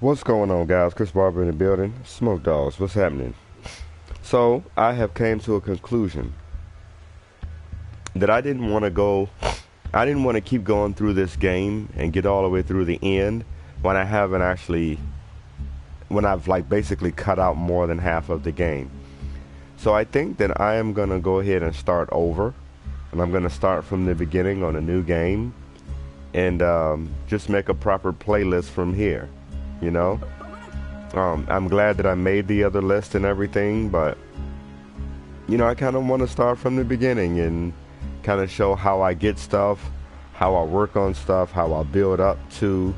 What's going on, guys? Chris Barber in the building. Smoke Dogs, what's happening? So, I have came to a conclusion that I didn't want to keep going through this game and get all the way through the end when I've like basically cut out more than half of the game. So I think that I am going to go ahead and start over, and I'm going to start from the beginning on a new game and just make a proper playlist from here. You know, I'm glad that I made the other list and everything, but you know, I kind of want to start from the beginning and kind of show how I get stuff, how I work on stuff, how I build up to,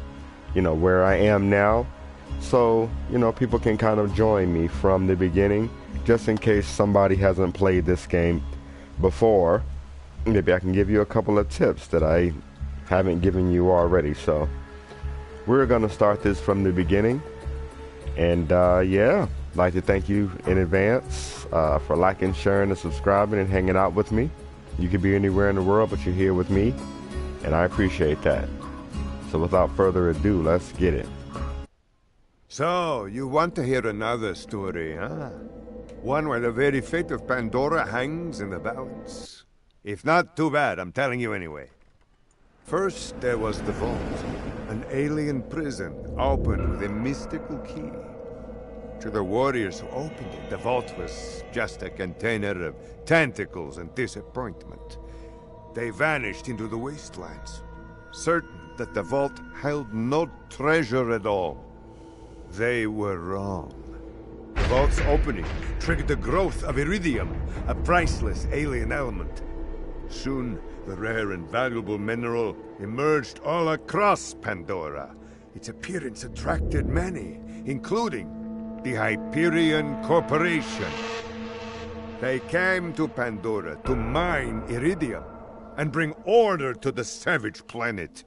you know, where I am now. So, you know, people can kind of join me from the beginning, just in case somebody hasn't played this game before. Maybe I can give you a couple of tips that I haven't given you already. So we're going to start this from the beginning. And yeah, I'd like to thank you in advance for liking, sharing, and subscribing and hanging out with me. You could be anywhere in the world, but you're here with me, and I appreciate that. So without further ado, let's get it. So, you want to hear another story, huh? One where the very fate of Pandora hangs in the balance? If not, too bad, I'm telling you anyway. First, there was the vault, an alien prison opened with a mystical key. To the warriors who opened it, the vault was just a container of tentacles and disappointment. They vanished into the wastelands, certain that the vault held no treasure at all. They were wrong. The vault's opening triggered the growth of iridium, a priceless alien element. Soon, the rare and valuable mineral emerged all across Pandora. Its appearance attracted many, including the Hyperion Corporation. They came to Pandora to mine iridium and bring order to the savage planet.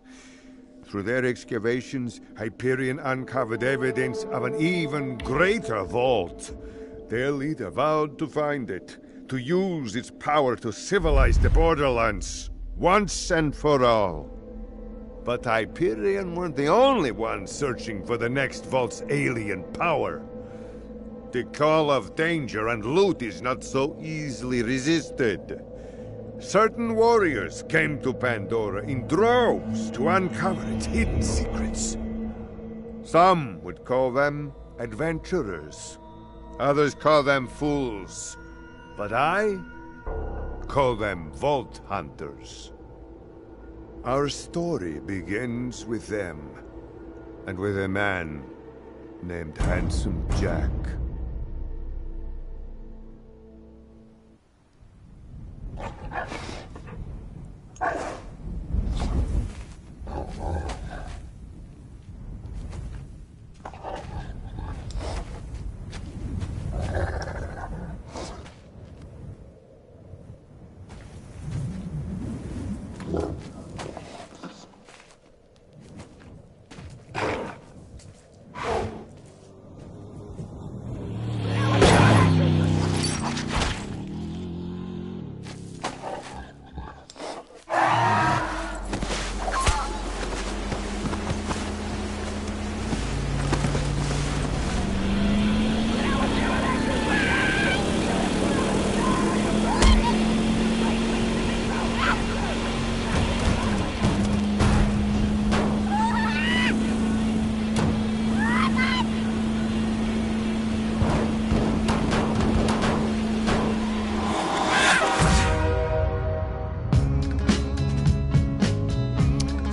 Through their excavations, Hyperion uncovered evidence of an even greater vault. Their leader vowed to find it, to use its power to civilize the Borderlands, once and for all. But Hyperion weren't the only ones searching for the next vault's alien power. The call of danger and loot is not so easily resisted. Certain warriors came to Pandora in droves to uncover its hidden secrets. Some would call them adventurers. Others call them fools. But I call them vault hunters. Our story begins with them, and with a man named Handsome Jack.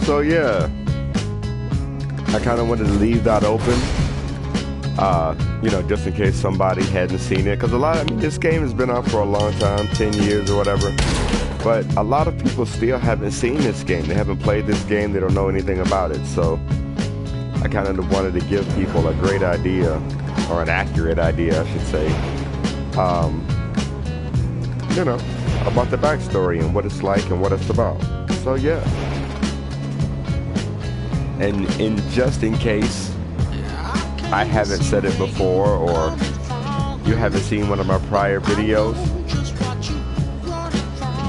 So yeah, I kind of wanted to leave that open, you know, just in case somebody hadn't seen it. Because this game has been out for a long time, 10 years or whatever. But a lot of people still haven't seen this game. They haven't played this game. They don't know anything about it. So I kind of wanted to give people a great idea, or an accurate idea, I should say, you know, about the backstory and what it's like and what it's about. So yeah. And just in case I haven't said it before, or you haven't seen one of my prior videos,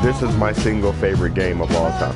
this is my single favorite game of all time.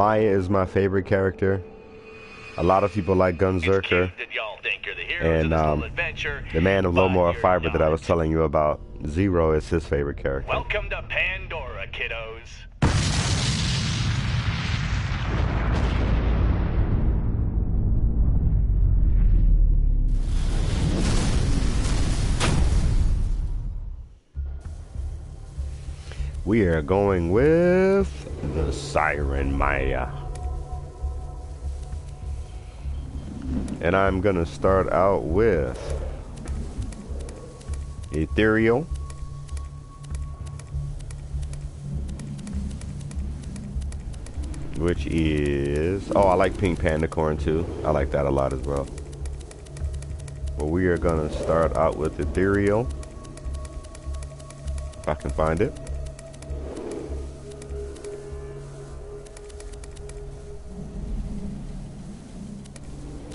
Maya is my favorite character. A lot of people like Gunzerker. And the man of low moral fiber that I was telling you about, Zero, is his favorite character. Welcome to Pandora, kiddos. We are going with the Siren Maya. And I'm going to start out with Ethereal. Which is... Oh, I like Pink Panda Corn too. I like that a lot as well. But we are going to start out with Ethereal. If I can find it.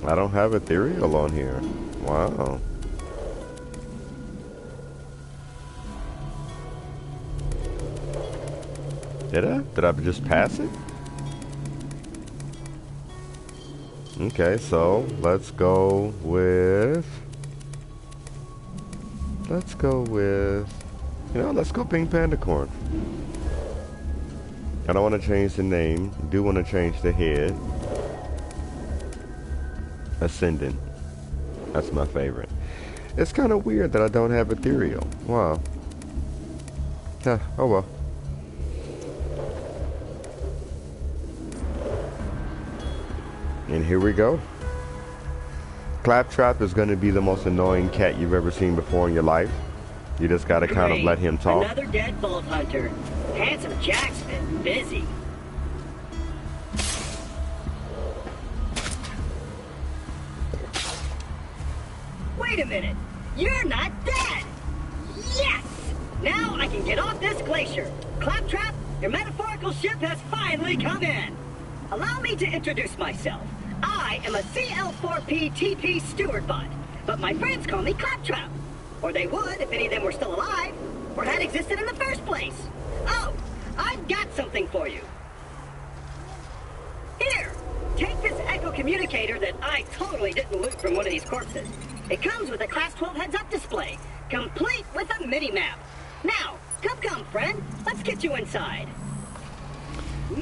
I don't have Ethereal on here. Wow. Did I? Did I just pass it? Okay, so let's go with... Let's go Pink Panda Corn. I don't want to change the name. I do want to change the head. Ascendant. That's my favorite. It's kind of weird that I don't have Ethereal. Wow. Oh well. And here we go. Claptrap is going to be the most annoying cat you've ever seen before in your life. You just got to kind of let him talk. Another dead vault hunter. Handsome Jack's been busy. Wait a minute. You're not dead. Yes! Now I can get off this glacier. Claptrap, your metaphorical ship has finally come in. Allow me to introduce myself. I am a CL4P TP steward bot, but my friends call me Claptrap. Or they would if any of them were still alive, or had existed in the first place. Oh, I've got something for you. Here, take this echo communicator that I totally didn't loot from one of these corpses. It comes with a Class 12 heads-up display, complete with a mini-map. Now, come, friend. Let's get you inside.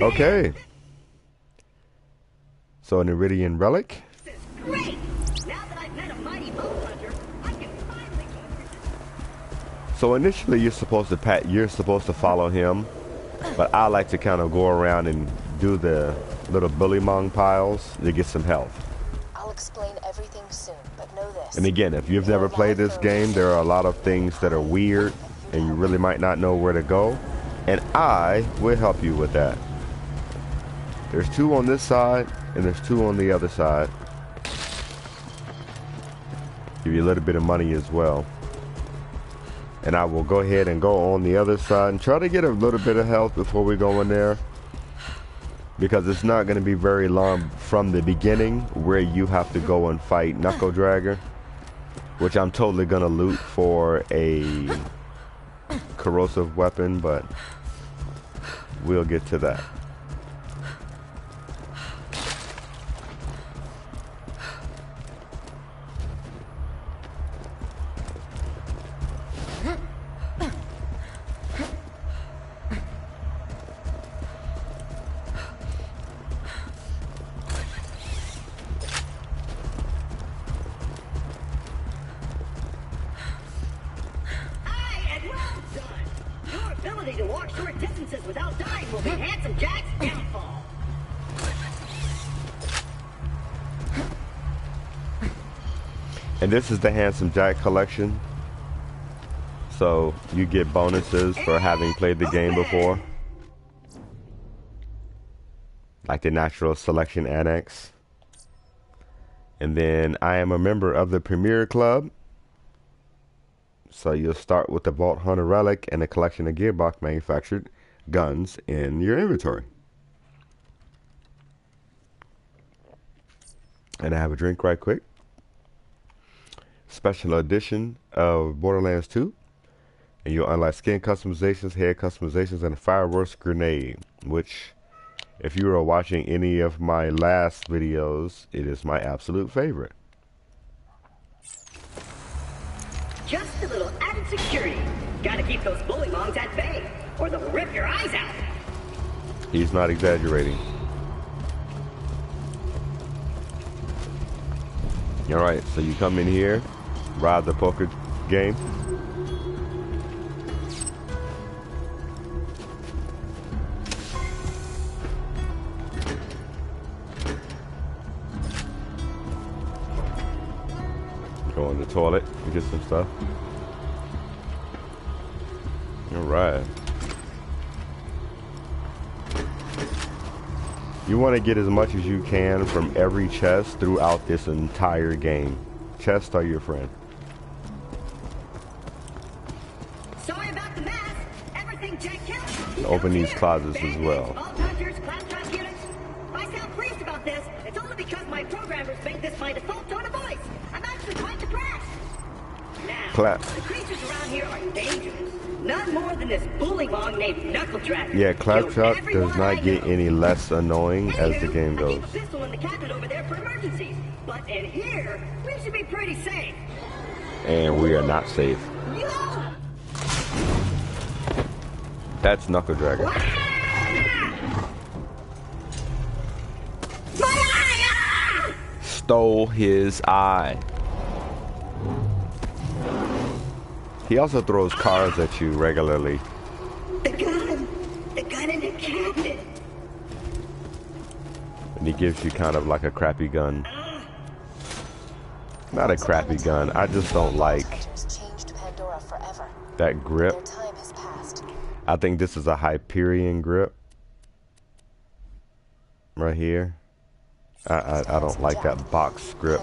Okay. So an Iridian relic. This is great. Now that I've met a mighty vault hunter, I can finally go. So initially you're supposed to follow him, but I like to kind of go around and do the little bullymong piles to get some health. I'll explain everything soon, but know this. And again, if you've never played this game, there are a lot of things that are weird and you really might not know where to go, and I will help you with that. There's 2 on this side and there's 2 on the other side. Give you a little bit of money as well. And I will go ahead and go on the other side and try to get a little bit of health before we go in there, because it's not going to be very long from the beginning where you have to go and fight Knuckle Dragger, which I'm totally going to loot for a corrosive weapon, but we'll get to that. To walk short distances without dying will be Handsome Jack's downfall. And this is the Handsome Jack collection. So you get bonuses for having played the game before. Like the Natural Selection Annex. And then I am a member of the Premier Club. So you'll start with the Vault Hunter Relic and a collection of Gearbox manufactured guns in your inventory. And I have a drink right quick. Special edition of Borderlands 2. And you'll unlock skin customizations, head customizations, and a fireworks grenade, which If you were watching any of my last videos, it is my absolute favorite. Just a little added security. Gotta keep those bullymongs at bay, or they'll rip your eyes out. He's not exaggerating. Alright, so you come in here, ride the poker game. Go in the toilet and get some stuff. Alright. You want to get as much as you can from every chest throughout this entire game. Chests are your friend. Sorry about the mess. Everything checked out. Open these closets as well. I sound pleased about this. It's only because my programmers made this my default tone of voice. I'm actually quite depressed. Now, the creatures around here are dangerous. None more than this bullymong named Knuckle Dragger. Yeah, Claptrap does not get any less annoying as the game goes. I keep a pistol in the cabinet over there for emergencies. But in here, we should be pretty safe. And we are not safe. Yo! That's Knuckle Dragger. My eye! Stole his eye. He also throws cards at you regularly. The gun in the cabinet. And he gives you kind of like a crappy gun. Not a crappy gun. I just don't like that grip. I think this is a Hyperion grip. Right here. I don't like that box grip.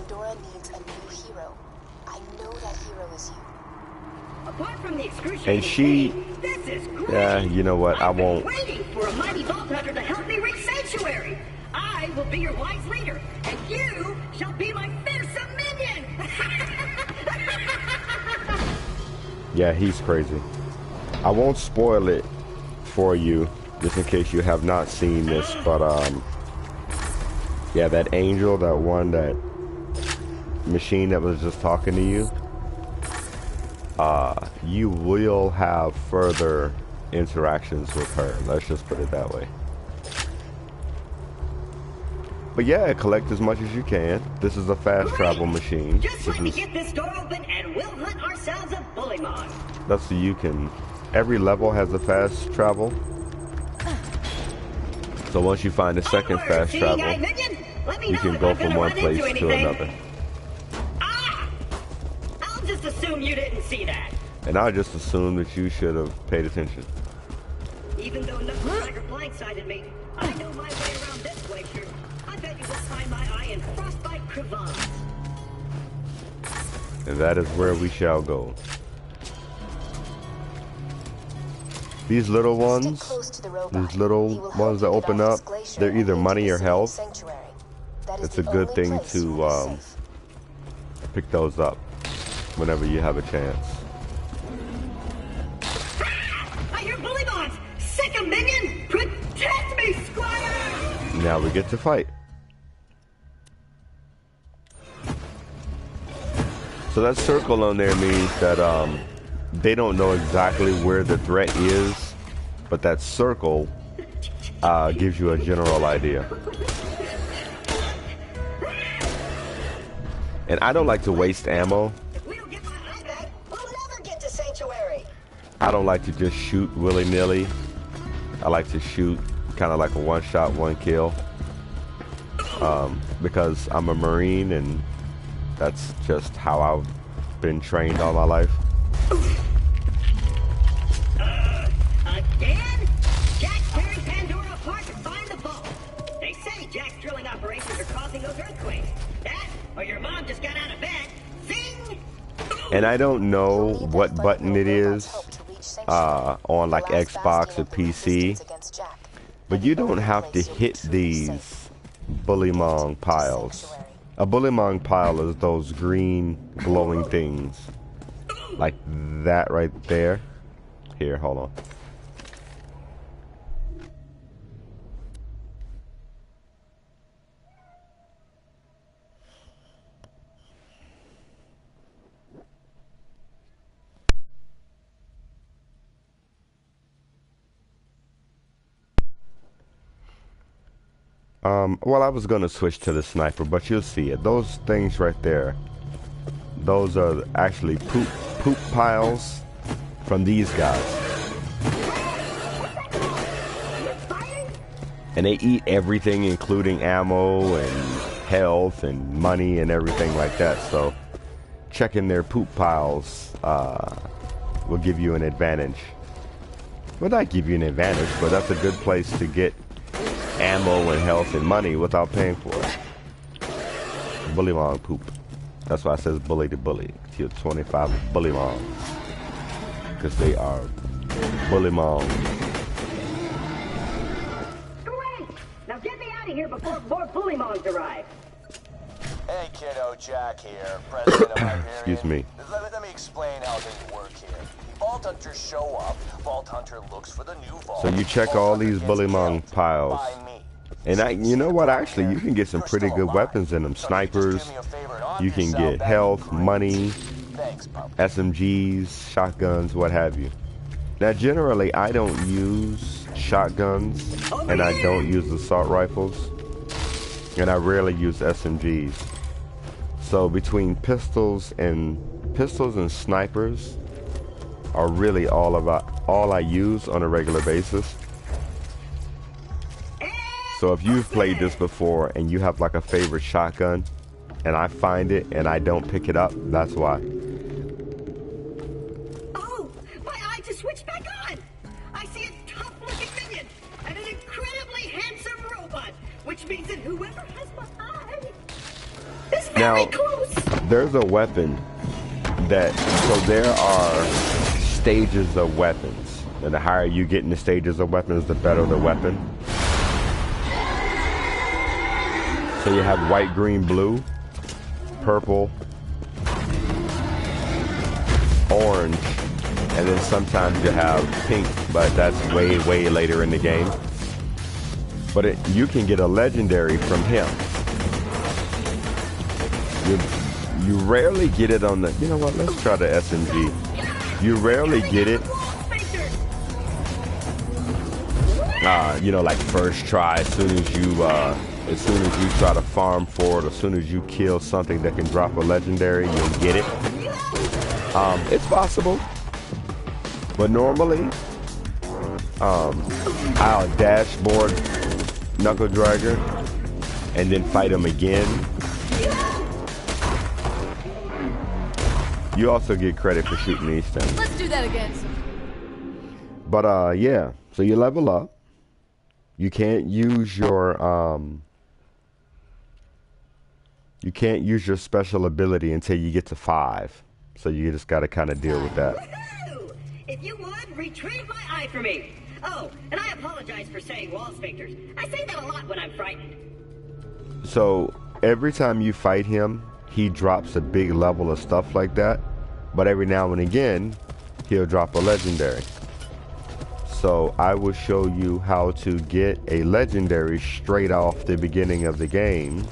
Apart from the And she, this is great. yeah, you know what? I won't. Waiting for a mighty vault hunter to help me reach sanctuary. I will be your wise leader, and you shall be my fearsome minion. Yeah, he's crazy. I won't spoil it for you, just in case you have not seen this. But yeah, that angel, that one, that machine that was just talking to you. You will have further interactions with her. Let's just put it that way. But yeah, collect as much as you can. This is a fast travel machine. Just let me get this door open and we'll hunt ourselves a bullymong. That's so you can. Every level has a fast travel. So once you find a second fast travel, you can go from one place to another. I'll just assume you didn't see that. And I just assumed that you should have paid attention. Even though Knuckle Dragger blindsided me, I know my way around this glacier. I bet you will find my eye in frostbite crevasse. And that is where we shall go. These little ones, that open up, they're either money or health. It's a good thing to pick those up whenever you have a chance. I hear bullymongs! Sick of minion! Protect me, squire! Now we get to fight. So that circle on there means that they don't know exactly where the threat is, but that circle gives you a general idea. And I don't like to waste ammo. If we don't get my eye back, we'll never get to sanctuary. I don't like to just shoot willy-nilly. I like to shoot kind of like a one-shot, one-kill. Because I'm a Marine and that's just how I've been trained all my life. Again? Jack's tearing Pandora apart to find the vault. They say Jack's drilling operations are causing those earthquakes. That, or your mom just got out of bed. Zing! And I don't know what button it is on like Xbox or PC, but you don't have to hit these bullymong piles. A bullymong pile is those green glowing things. Like that right there. Here, hold on. Well, I was gonna switch to the sniper, but you'll see it. Those things right there, those are actually poop piles from these guys. And they eat everything, including ammo and health and money and everything like that. So checking their poop piles will give you an advantage. Well, not give you an advantage, but that's a good place to get ammo and health and money without paying for it. Bullymong poop. That's why it says bully to bully. Tier 25 Bullymong. Because they are Bullymong. Great! Now get me out of here before more Bullymongs arrive. Hey, kiddo, Jack here, president of Hyperion. Excuse me. Let me explain how things work here. Vault Hunters show up. Vault Hunter looks for the new vault. So you check all these Bullymong piles. And you know what? Actually, you can get some pretty good weapons in them. Snipers. You can get health, money, SMGs, shotguns, what have you. Now, generally, I don't use shotguns, and I don't use assault rifles, and I rarely use SMGs. So between pistols and snipers are really all I use on a regular basis. So if you've played this before and you have like a favorite shotgun and I find it and I don't pick it up, that's why. Oh, my eye just switched back on. I see a tough-looking minion and an incredibly handsome robot, which means that whoever has my eye is very Now, close. there's a weapon so there are stages of weapons. And the higher you get in the stages of weapons, the better the weapon. So you have white, green, blue, purple, orange, and then sometimes you have pink, but that's way, way later in the game. But you can get a legendary from him. You rarely get it on the... You know what? Let's try the SMG. You rarely get it. You know, like first try. As soon as you try to farm for it, as soon as you kill something that can drop a legendary, you'll get it. It's possible, but normally, I'll dashboard Knuckle Dragger and then fight him again. You also get credit for shooting these things. Let's do that again. But yeah, so you level up. You can't use your special ability until you get to 5. So you just got to kind of deal with that. Woohoo! If you would, retrieve my eye for me. Oh, and I apologize for saying wall sphincters. I say that a lot when I'm frightened. So every time you fight him, he drops a big level of stuff like that. But every now and again, he'll drop a legendary. So I will show you how to get a legendary straight off the beginning of the game.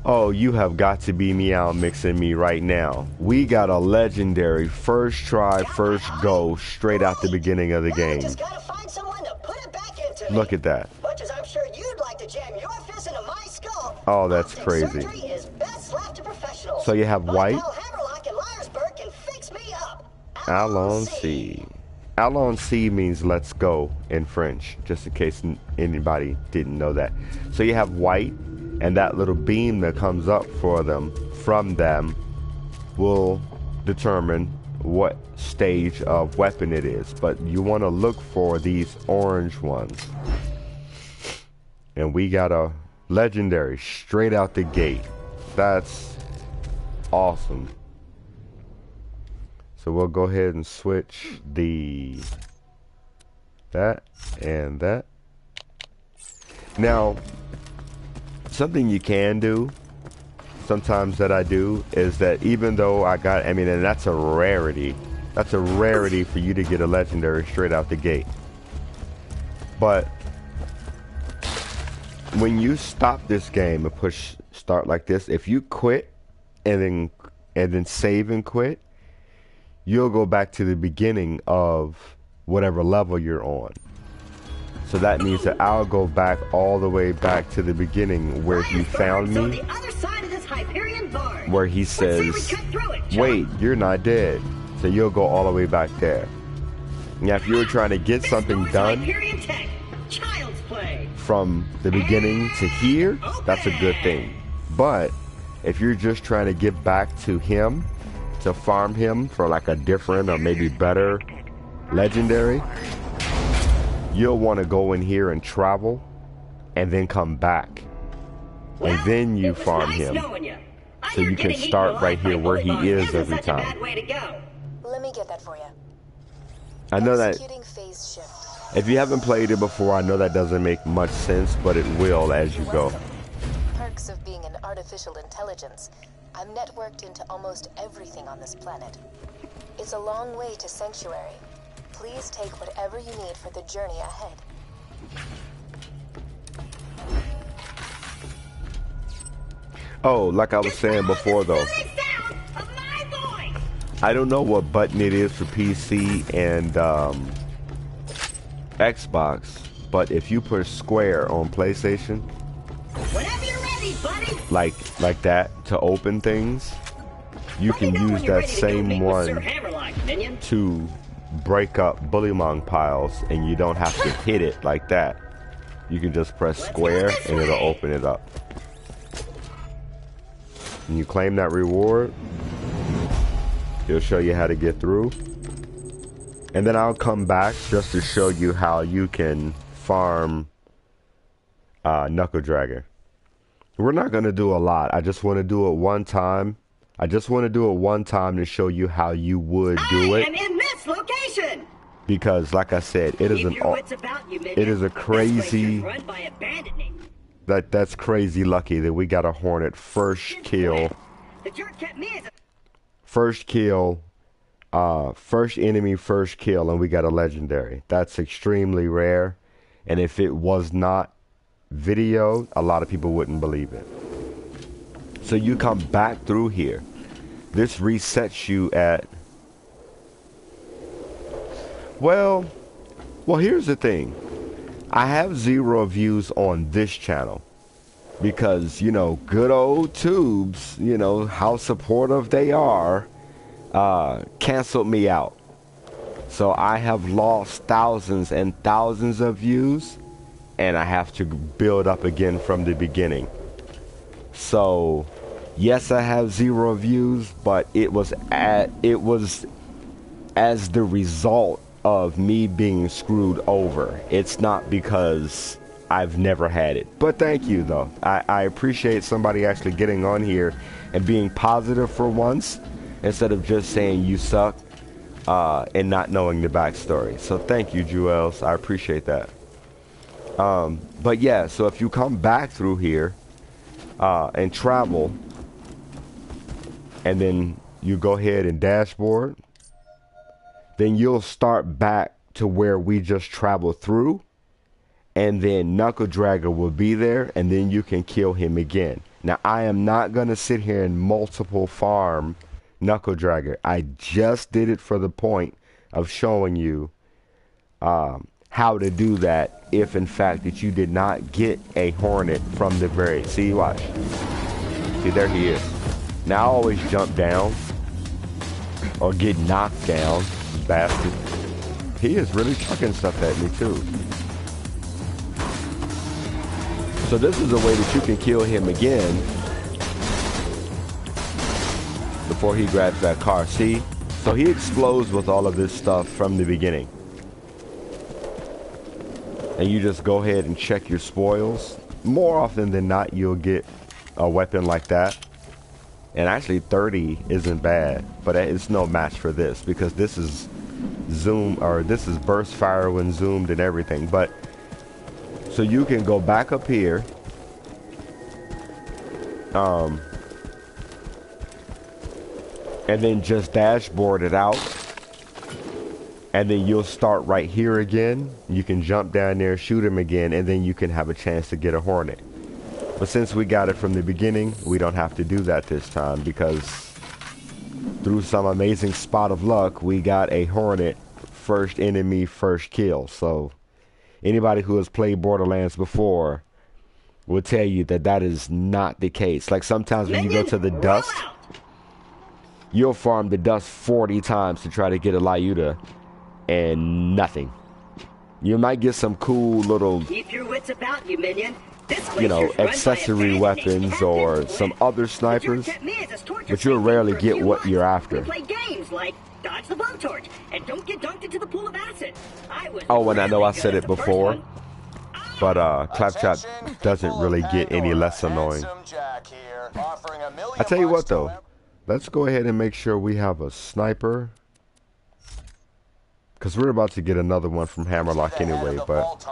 Oh, you have got to be Meow Mixing me right now. We got a legendary first try, first go, straight out the beginning of the game. Just gotta find someone to put it back into me. Look at that. Much as I'm sure you'd like to jam your fist into my skull. Oh, that's optic crazy. Surgery is best left to professionals. So you have My white. pal Hammerlock in Liarsburg can fix me up. Allons C. Allons C means let's go in French, just in case anybody didn't know that. So you have white, and that little beam that comes up from them will determine what stage of weapon it is. But you want to look for these orange ones. And we got a legendary straight out the gate. That's awesome. So we'll go ahead and switch that and that. Now, something you can do, sometimes that I do, is that even though and that's a rarity. That's a rarity for you to get a legendary straight out the gate. But when you stop this game and push start like this, if you quit and then save and quit, you'll go back to the beginning of whatever level you're on. So that means that I'll go back all the way back to the beginning where he found me, where he says, wait, you're not dead. So you'll go all the way back there. Now, if you're trying to get something done from the beginning to here, that's a good thing. But if you're just trying to get back to him, to farm him for like a different or maybe better legendary, you'll want to go in here and travel and then come back. And then you farm him. So you can start right here where he is every time. Let me get that for you. I know that Phase shift. if you haven't played it before, I know that doesn't make much sense, but it will as you go. Perks of being an artificial intelligence. I'm networked into almost everything on this planet. It's a long way to Sanctuary. Please take whatever you need for the journey ahead. Oh, like I was saying before though, I don't know what button it is for PC and Xbox, but if you push square on PlayStation, like that to open things, you can use that same one to break up bullymong piles, and you don't have to hit it like that. You can just press square and it'll open it up. And you claim that reward, it'll show you how to get through. And then I'll come back just to show you how you can farm Knuckle Dragger. We're not going to do a lot. I just want to do it one time. I just want to do it one time to show you how you would do it. I am in this location. Because, like I said, it is a crazy. That's crazy lucky that we got a Hornet first kill. First kill. First enemy, first kill, and we got a legendary. That's extremely rare. And if it was not video, a lot of people wouldn't believe it. So you come back through here. This resets you at... Well, here's the thing. I have 0 views on this channel. Because, you know, good old tubes, you know, how supportive they are, canceled me out. So I have lost thousands and thousands of views, and I have to build up again from the beginning. So yes, I have 0 views, but it was as the result of me being screwed over. It's not because I've never had it. But thank you though. I appreciate somebody actually getting on here and being positive for once, instead of just saying you suck and not knowing the backstory. So thank you, Jewels. I appreciate that. But yeah, so if you come back through here and travel, and then you go ahead and dashboard, then you'll start back to where we just traveled through, and then Knuckle Dragger will be there, and then you can kill him again. Now, I am not going to sit here and multiple farm Knuckle Dragger. I just did it for the point of showing you how to do that if in fact that you did not get a Hornet from the very... See, watch. See, there he is. Now I always jump down or get knocked down, bastard. He is really chucking stuff at me too. So this is a way that you can kill him again before he grabs that car. See? So he explodes with all of this stuff from the beginning. And you just go ahead and check your spoils. More often than not, you'll get a weapon like that. And actually 30 isn't bad, but it's no match for this, because this is zoom, or this is burst fire when zoomed and everything. But so you can go back up here, and then just dashboard it out, and then you'll start right here again. You can jump down there, shoot him again, and then you can have a chance to get a Hornet. But since we got it from the beginning, we don't have to do that this time, because through some amazing spot of luck, we got a Hornet first enemy, first kill. So Anybody who has played Borderlands before will tell you that that is not the case. Like sometimes when you go to the dust, you'll farm the dust 40 times to try to get a Lyuda, and nothing. You might get some cool little, Keep your wits about you, minion. you know, accessory weapons or some other snipers, but you'll rarely get what you're after. Play games like dodge the blowtorch and don't get dunked into the pool of acid. Oh, and I know I said it before, but Claptrap doesn't really get any less annoying. I tell you what though, let's go ahead and make sure we have a sniper, because we're about to get another one from Hammerlock anyway, but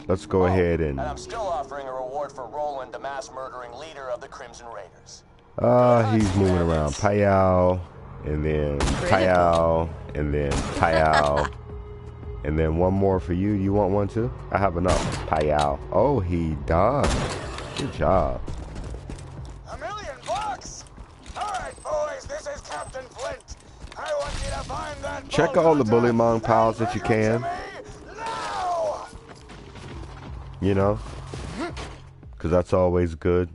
let's go ahead and I'm still offering a reward for Roland, the mass murdering leader of the Crimson Raiders. he's moving around. Payal, and then Payal, and then Payal, and then one more for you. You want one too? I have enough. Payal. Oh, he does. Good job. $1 million bucks. All right, boys, this is Captain Flint. I want you to find that. Check all the Bully Mong piles that you can. You know, because that's always good.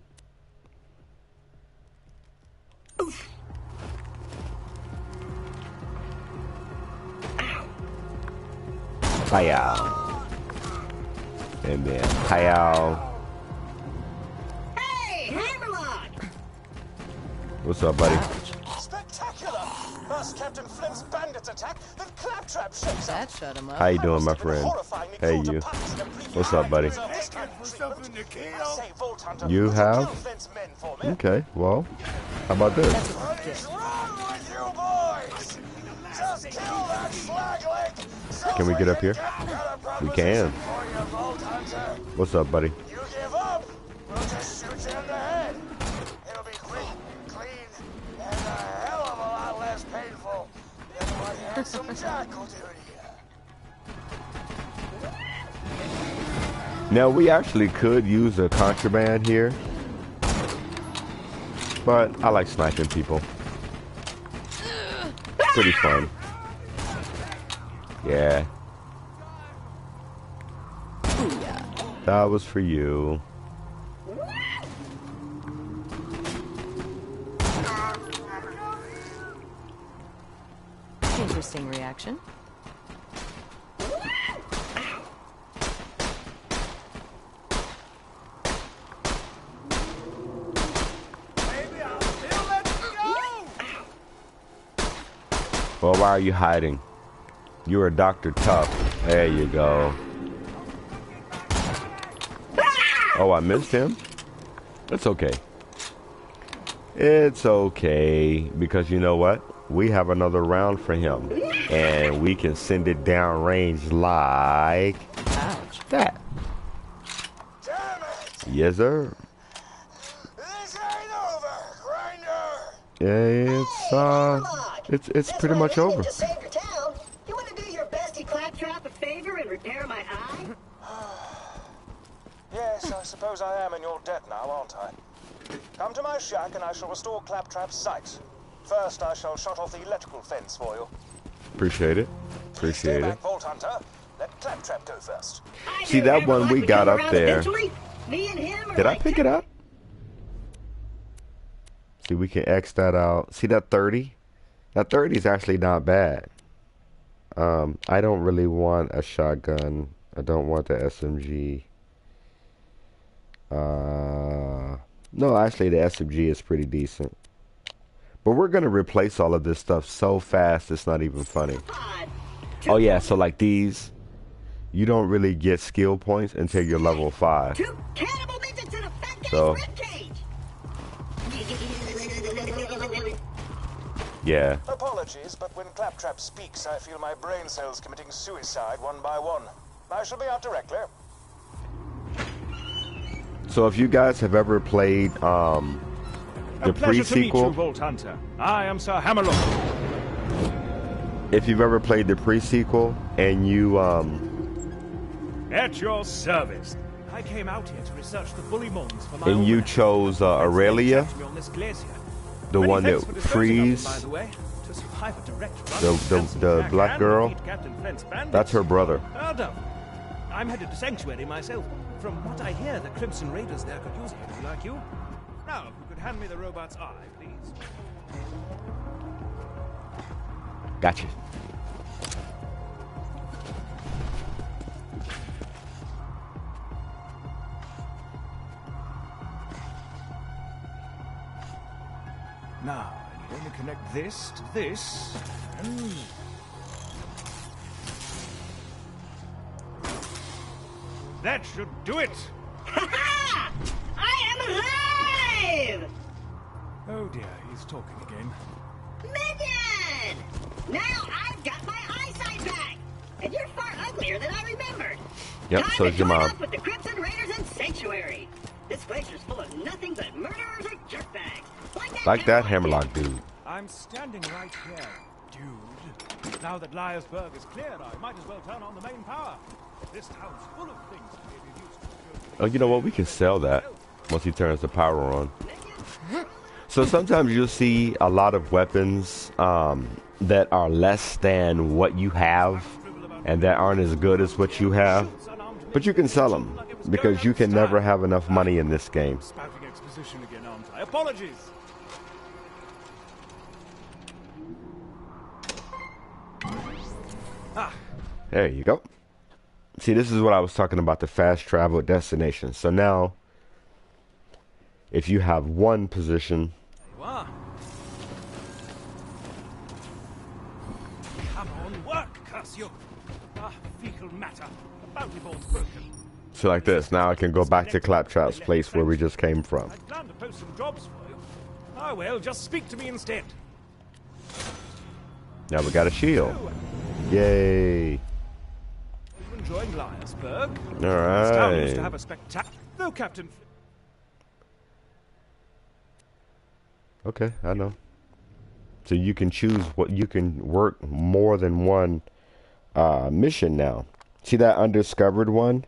Payal. And then Payal. Hey, Hammerlock! What's up, buddy? Spectacular! First Captain Flint's bandits attack, then Claptrap shakes That shut him up. How you doing, my friend? Hey, you. What's up, buddy? You have? Okay, well, how about this? What is wrong with you boys? Just kill that slagleg. Can we get up here? We can. What's up, buddy? You give up, we'll just shoot you in the head. It'll be quick, clean, and a hell of a lot less painful than what Handsome Jack will do to you. Now, we actually could use a contraband here, but I like sniping people. Pretty fun. Yeah. That was for you. Interesting reaction. Well, why are you hiding? You're a Dr. Tough. There you go. Oh, I missed him? It's okay. It's okay, because you know what? We have another round for him, and we can send it down range like that. Damn it! Yes, sir. This ain't over, Grinder. It's pretty much over. To save your town, you want to do your bestie Claptrap a favor and repair my eye? Yes, I suppose I am in your debt now, aren't I? Come to my shack and I shall restore Claptrap's sight. First, I shall shut off the electrical fence for you. Appreciate it. Stay Appreciate back, it. Vault Hunter. Let Claptrap go first. See, that one we got up there. Me and him are Did I like pick it up? See, we can X that out. See that 30? That 30 is actually not bad. I don't really want a shotgun. I don't want the SMG. No, actually the SMG is pretty decent. But we're going to replace all of this stuff so fast it's not even funny. Oh yeah, so like these, you don't really get skill points until you're level 5. two cannibal midgets in a fat guy's So, ribcage. yeah. Apologies, but when Claptrap speaks, I feel my brain cells committing suicide one by one. I shall be out directly. So if you guys have ever played the pleasure to meet you, pre-sequel, Vault Hunter. I am Sir Hammerlock. if you've ever played the pre-sequel and you At your service. I came out here to research the bully moms for my and you own- chose Aurelia, Sent me on this glacier. the Many one that thanks for disposing of them, frees, by the way. To to survive a direct run The- with the- Handsome the Jack black and girl? defeat Captain Flint's bandits. That's her brother. Heard of. I'm headed to Sanctuary myself. From what I hear, the Crimson Raiders there could use a hero like you. Now, if you could hand me the robot's eye, please. Gotcha. Now, I need only connect this to this, and... That should do it! Ha-ha! I am alive! Oh dear, he's talking again. Minion! Now I've got my eyesight back! And you're far uglier than I remembered. Yep, Time so to is your join mom. up with the Crimson Raiders in Sanctuary. This glacier's full of nothing but murderers and jerkbags. Like that Hammerlock Hammerlock dude. I'm standing right here, dude. Now that Liarsburg is cleared, I might as well turn on the main power. This town's full of things to be used to. Oh, you know what? We can sell that once he turns the power on. So sometimes you'll see a lot of weapons that are less than what you have and that aren't as good as what you have. But you can sell them because you can never have enough money in this game. Spouting exposition again, aren't I? Apologies. There you go. See, this is what I was talking about, the fast travel destination. So now, if you have one position, There you are. Come on, work, curse you. Fecal matter. The bounty board's broken. so like this, now I can go back to Claptrap's place where we just came from. I plan to post some jobs for you. Oh well, just speak to me instead. Now we got a shield. Yay. Are you enjoying Liarsburg? All This town used to right. have a spectacular... Though Captain... Okay, I know. So you can choose what you can work more than one mission now. See that undiscovered one?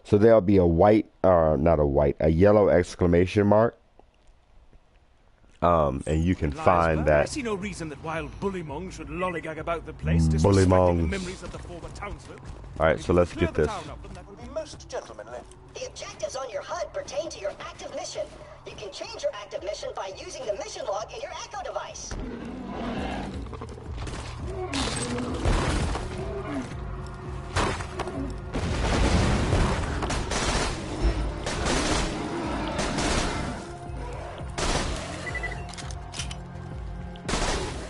So there'll be a white, not a white, a yellow exclamation mark. And you can find I that. see no reason that wild Bullymong should lollygag about the place, Bullymongs. disrespecting the memories of the former townsfolk. All right, so let's Clear get the this. town of them, that would be Most gentlemanly. The objectives on your HUD pertain to your active mission. You can change your active mission by using the mission log in your Echo device.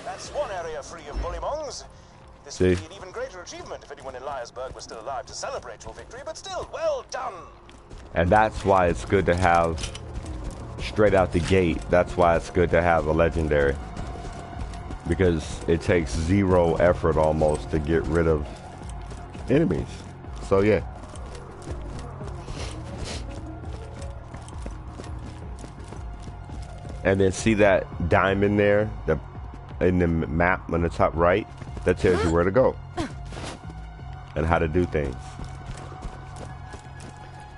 That's one area free of bullymongs. This See? would be an even greater achievement if anyone in Liarsburg was still alive to celebrate your victory, but still, well done. And that's why it's good to have straight out the gate. That's why it's good to have a legendary. Because it takes zero effort almost to get rid of enemies. So yeah. And then see that diamond there, in the map on the top right, that tells you where to go and how to do things.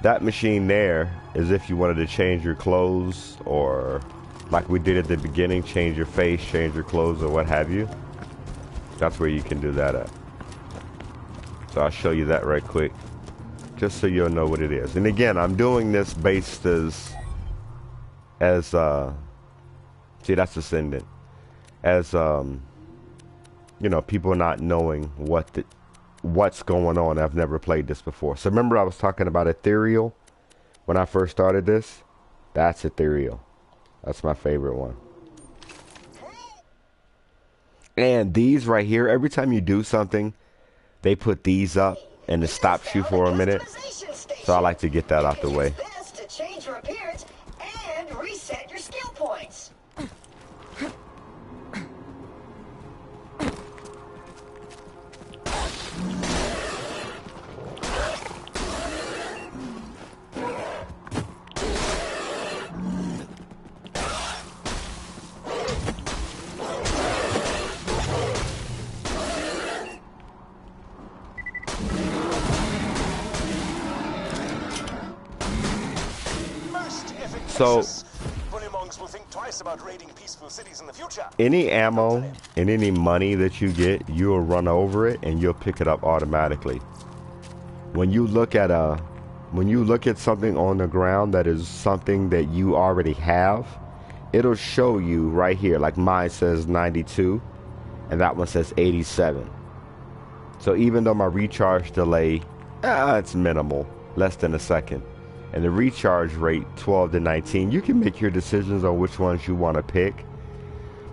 That machine there is if you wanted to change your clothes, or like we did at the beginning, change your face, change your clothes, or what have you. That's where you can do that at. So I'll show you that right quick, just so you'll know what it is. And again, I'm doing this based as see, that's Ascendant, as you know, people not knowing what's going on. I've never played this before. So remember I was talking about Ethereal when I first started this? That's Ethereal. That's my favorite one. And these right here, every time you do something, they put these up and it stops you for a minute. So I like to get that out the way. It's best to change your appearance and reset your skill points. Most efficacious. So, Bullymongs thugs will think twice about raiding peaceful cities in the future. Any ammo and any money that you get, you'll run over it and you'll pick it up automatically. When you look at something on the ground that is something that you already have, it'll show you right here, like mine says 92 and that one says 87. So even though my recharge delay, it's minimal, less than a second, and the recharge rate 12 to 19, you can make your decisions on which ones you want to pick.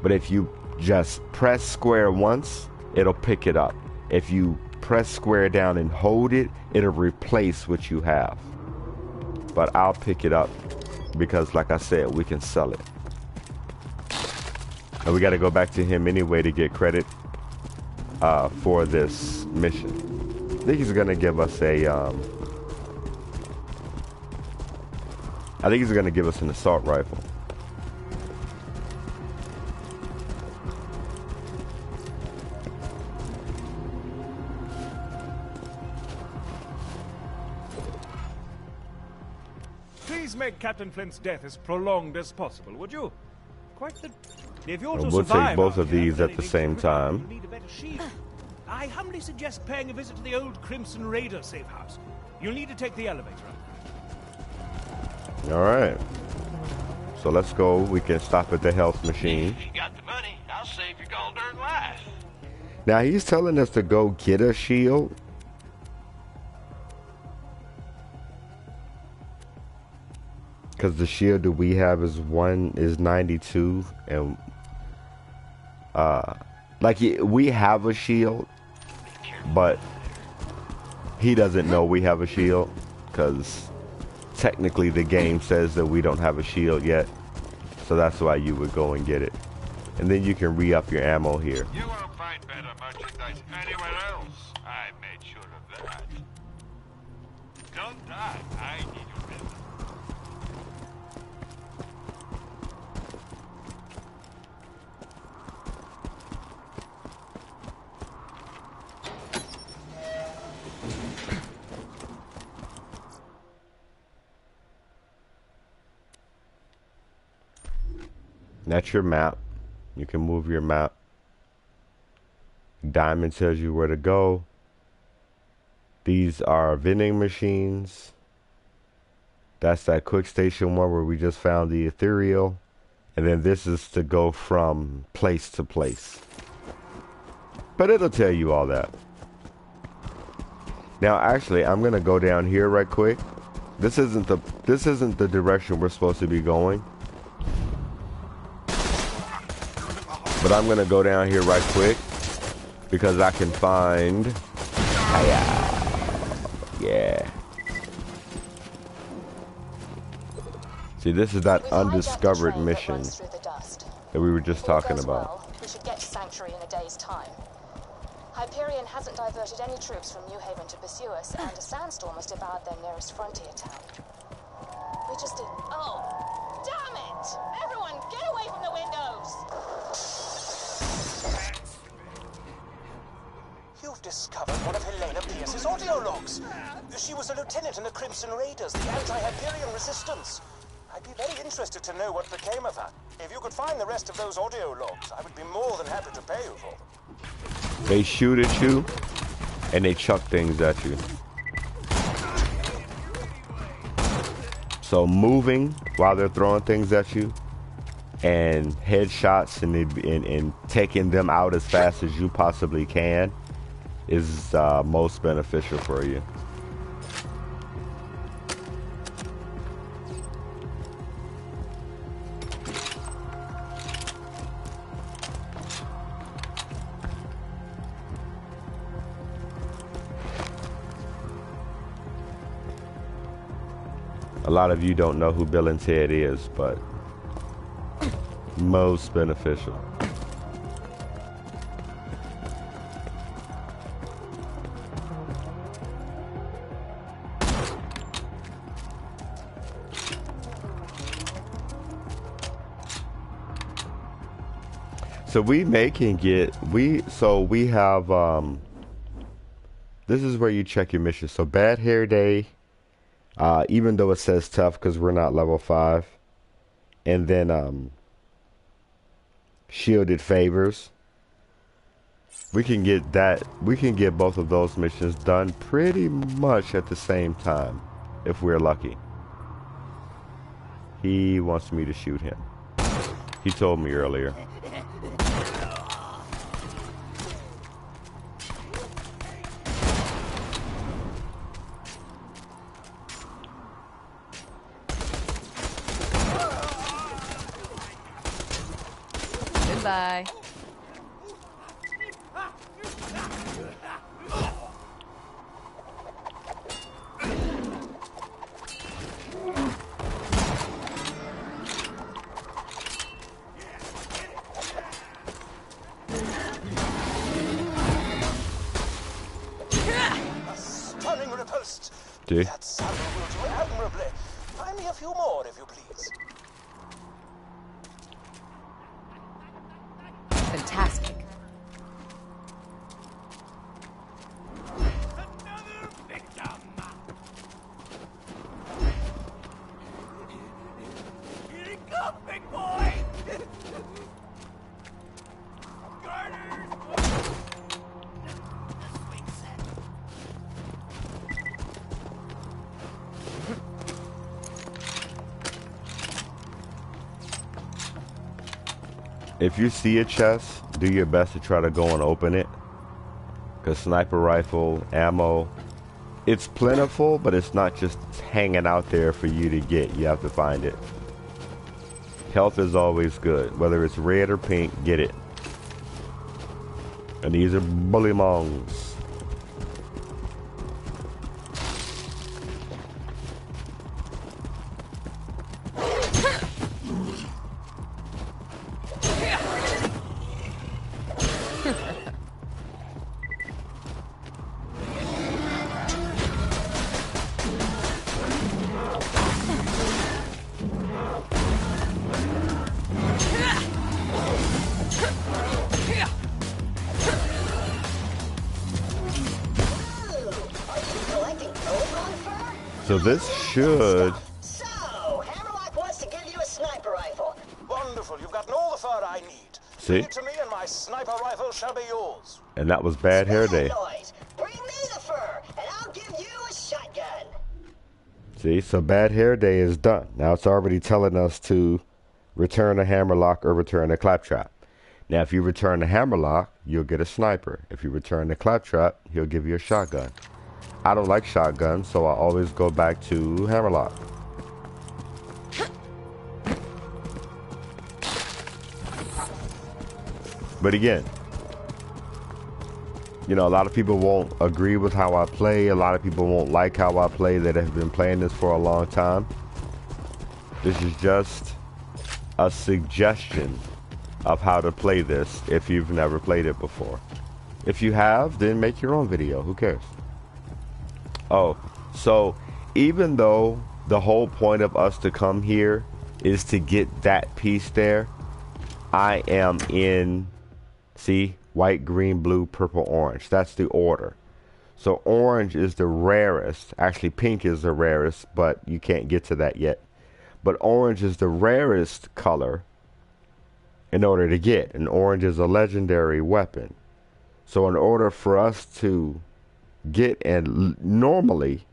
But if you just press square once, it'll pick it up. If you press square down and hold it, it'll replace what you have. But I'll pick it up because, like I said, we can sell it. And we got to go back to him anyway to get credit for this mission. I think he's gonna give us an assault rifle. Please make Captain Flint's death as prolonged as possible, would you? Quite the... If you're to We'll survive take both out of here, these then at it the needs same to recover. time. You need a better shield. I humbly suggest paying a visit to the old Crimson Raider safe house. You'll need to take the elevator up. All right. So let's go. We can stop at the health machine. If you got the money, I'll save your gone darn life. Now he's telling us to go get a shield. Because the shield that we have is 92, and we have a shield, but he doesn't know we have a shield because technically the game says that we don't have a shield yet. So that's why you would go and get it, and then you can re-up your ammo here. You won't find better merchandise anywhere else. I made sure of that. Don't die. I need your business. That's your map. You can move your map. Diamond tells you where to go. These are vending machines. That's that quick station one where we just found the ethereal. And then this is to go from place to place. But it'll tell you all that. Now actually I'm gonna go down here right quick. This isn't the direction we're supposed to be going. But I'm gonna go down here right quick because I can find. Yeah. See, this is that undiscovered mission that we were just talking about. We should get to Sanctuary in a day's time. Hyperion hasn't diverted any troops from New Haven to pursue us, and a sandstorm has devoured their nearest frontier town. We just did. Oh, damn it! Everyone, get away from the windows! You've discovered one of Helena Pierce's audio logs. She was a lieutenant in the Crimson Raiders, the anti-Hyperion resistance. I'd be very interested to know what became of her. If you could find the rest of those audio logs, I would be more than happy to pay you for them. They shoot at you and they chuck things at you. So moving while they're throwing things at you and headshots and taking them out as fast as you possibly can is most beneficial for you. A lot of you don't know who Bill and Ted is, but most beneficial. So we have this is where you check your mission. So Bad Hair Day, even though it says tough because we're not level 5, and then shielded favors. We can get that. We can get both of those missions done pretty much at the same time, if we're lucky. He wants me to shoot him. He told me earlier. Goodbye. Stunning riposte. See? That saddle will do admirably. Find me a few more, if you please. Fantastic. Another victim! Here he comes, big boy! Garters! Swing set. If you see a chest, do your best to try to go and open it. Because sniper rifle, ammo, it's plentiful, but it's not just hanging out there for you to get. You have to find it. Health is always good. Whether it's red or pink, get it. And these are bullymongs. So this should... So, Hammerlock wants to give you a sniper rifle. Wonderful. You've gotten all the fur I need. See? Bring it to me and my sniper rifle shall be yours. And that was Bad Hair Day. Noise. Bring me the fur, and I'll give you a shotgun. See, so Bad Hair Day is done. Now it's already telling us to return a Hammerlock or return a Claptrap. Now if you return the Hammerlock, you'll get a sniper. If you return the Claptrap, he'll give you a shotgun. I don't like shotguns, so I always go back to Hammerlock. But again, you know, a lot of people won't agree with how I play. A lot of people won't like how I play that have been playing this for a long time. This is just a suggestion of how to play this if you've never played it before. If you have, then make your own video. Who cares? Oh, so even though the whole point of us to come here is to get that piece there, I am in, see, white, green, blue, purple, orange. That's the order. So orange is the rarest. Actually, pink is the rarest, but you can't get to that yet. But orange is the rarest color in order to get. And orange is a legendary weapon. So in order for us to get, and normally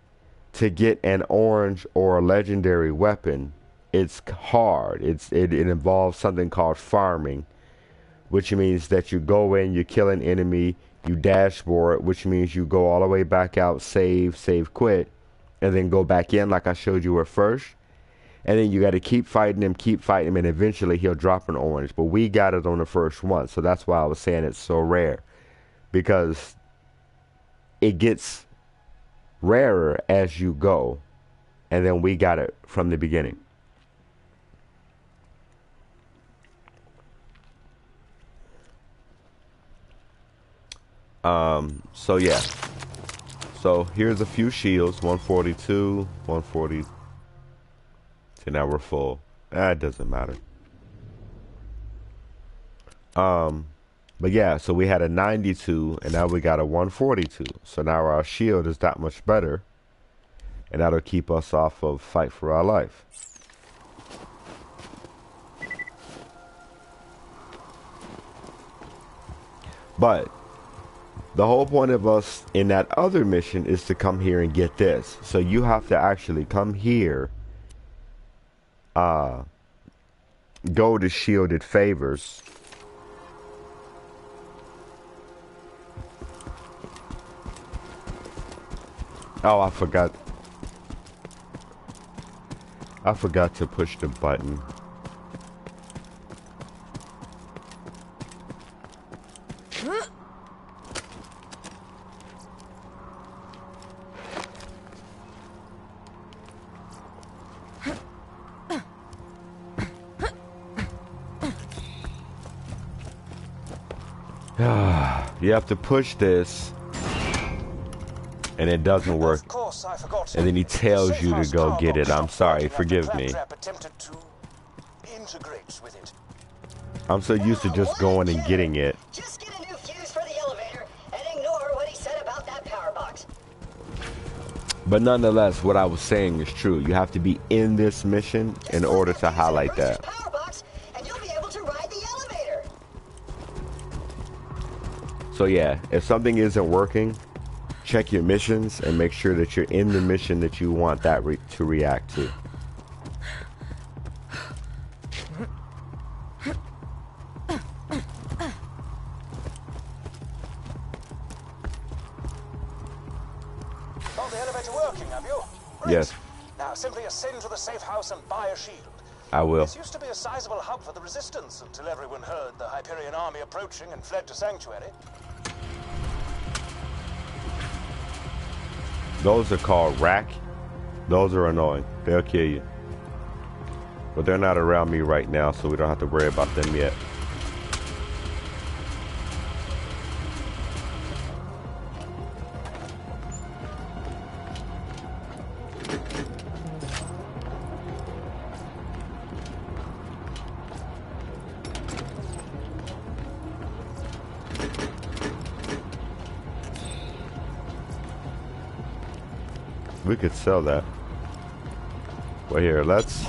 to get an orange or a legendary weapon, it's hard. It involves something called farming, which means that you go in, you kill an enemy, you dashboard, which means you go all the way back out, save, quit, and then go back in like I showed you at first. And then you got to keep fighting him, and eventually he'll drop an orange. But we got it on the first one, so that's why I was saying it's so rare, because it gets rarer as you go, and then we got it from the beginning. So yeah. So here's a few shields. 142, 140. See, now we're full. That doesn't matter. But yeah, so we had a 92, and now we got a 142. So now our shield is that much better, and that'll keep us off of Fight for Our Life. But the whole point of us in that other mission is to come here and get this. So you have to actually come here, go to shielded favors. Oh, I forgot to push the button. You have to push this, and it doesn't work. Of course, I forgot. And then he tells you to go get it. I'm sorry, forgive me. Attempted to integrate with it. I'm so used to just going and getting it. Just get a new fuse for the elevator and ignore what he said about that power box. But nonetheless, what I was saying is true. You have to be in this mission in order to highlight that. Power box, and you'll be able to ride the elevator. So yeah, if something isn't working, check your missions and make sure that you're in the mission that you want that to react to. Got the elevator working, have you? Great. Yes. Now simply ascend to the safe house and buy a shield. I will. This used to be a sizable hub for the Resistance until everyone heard the Hyperion army approaching and fled to Sanctuary. Those are called rack. Those are annoying. They'll kill you. But they're not around me right now, so we don't have to worry about them yet. We could sell that. Well, here, let's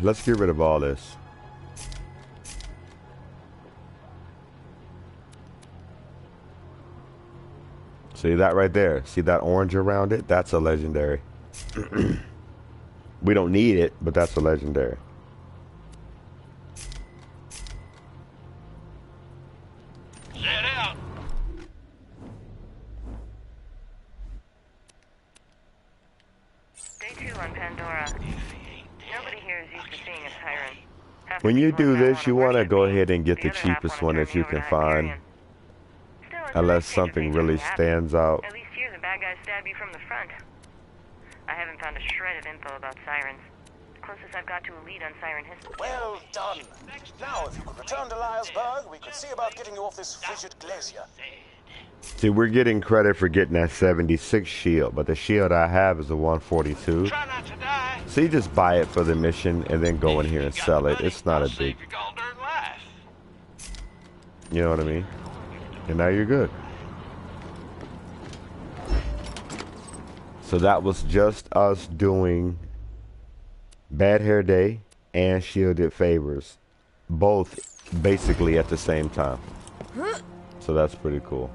let's get rid of all this. See that right there? See that orange around it? That's a legendary. We don't need it, but that's a legendary. When you do this, you want to go ahead and get the cheapest one that you can find, unless something really stands out. At least here the bad guys stab you from the front. I haven't found a shred of info about sirens. The closest I've got to a lead on siren history. Well done. Now, if you could return to Liarsburg, we could see about getting you off this frigid glacier. See, we're getting credit for getting that 76 shield, but the shield I have is a 142. So you just buy it for the mission and then go in here and sell it. It's not a big... You know what I mean? And now you're good. So that was just us doing Bad Hair Day and Shielded Favors, both basically at the same time. So that's pretty cool.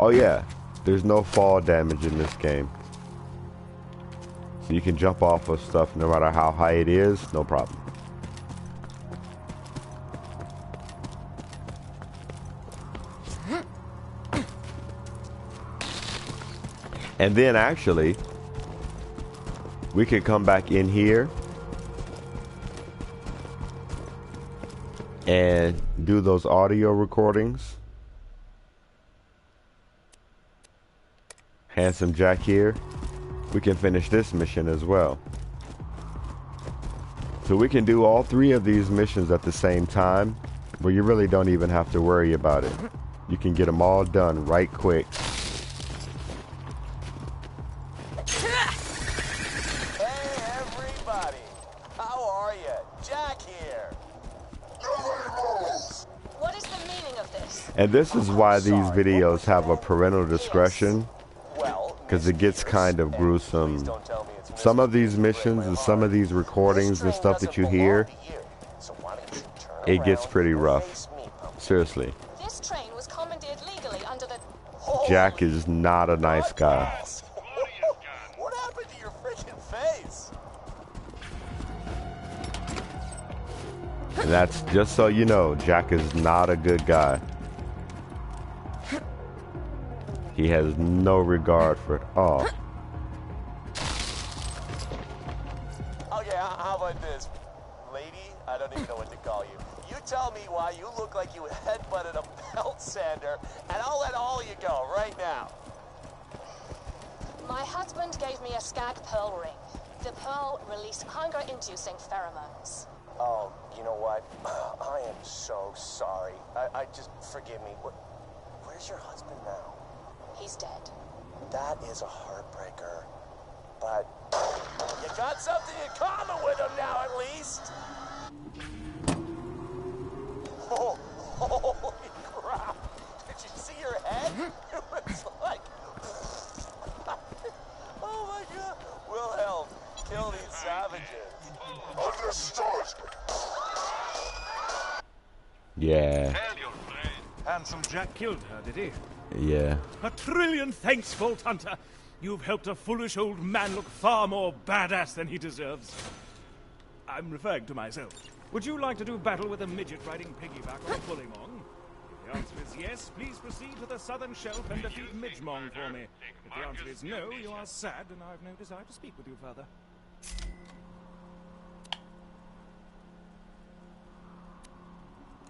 Oh yeah, there's no fall damage in this game. So you can jump off of stuff no matter how high it is, no problem. And then actually, we could come back in here and do those audio recordings. Handsome Jack here. We can finish this mission as well. So we can do all three of these missions at the same time, where you really don't even have to worry about it. You can get them all done right quick. And this is why these videos have a parental discretion, because it gets kind of gruesome. Some of these missions and some of these recordings and stuff that you hear, it gets around pretty or rough. face me, Pumpkin. Seriously. This train was commandeered legally under the... Jack is not a nice guy. What happened to your freaking face? And that's just so you know, Jack is not a good guy. He has no regard for it. Oh. Okay, how about this? Lady, I don't even know what to call you. You tell me why you look like you headbutted a belt sander, and I'll let all you go right now. My husband gave me a skag pearl ring. The pearl released hunger-inducing pheromones. Oh, you know what? I am so sorry. I just, forgive me. Where's your husband now? He's dead. That is a heartbreaker. But you got something in common with him now, at least. Oh, holy crap. Did you see your head? It was like... Oh my god. Wilhelm, kill these savages. Understood. Yeah. Handsome Jack killed her, did he? Yeah. A trillion thanks, Vault Hunter. You've helped a foolish old man look far more badass than he deserves. I'm referring to myself. Would you like to do battle with a midget riding piggyback on a Bullymong? If the answer is yes, please proceed to the southern shelf and defeat Midgemong for me. If the answer is no, you are sad, and I've no desire to speak with you further.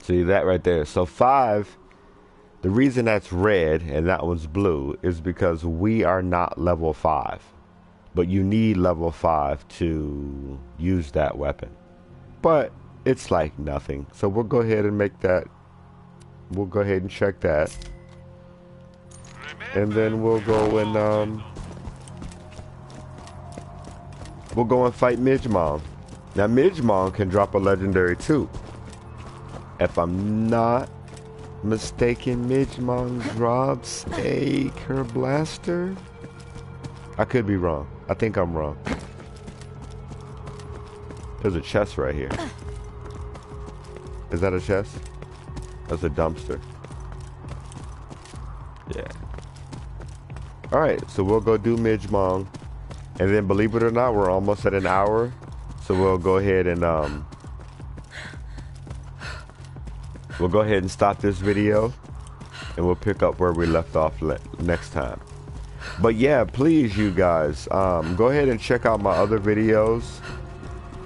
See that right there. So 5, the reason that's red and that one's blue is because we are not level 5. But you need level 5 to use that weapon. But it's like nothing. So we'll go ahead and make that. We'll go ahead and check that. And then we'll go and fight Midgemong. Now Midgemong can drop a legendary too. If I'm not mistaken, Midgemong drops a curb blaster. I could be wrong. I think I'm wrong. There's a chest right here. Is that a chest? That's a dumpster. Yeah. Alright, so we'll go do Midgemong. And then believe it or not, we're almost at an hour. So we'll go ahead and stop this video. And we'll pick up where we left off next time. But yeah, please you guys, go ahead and check out my other videos.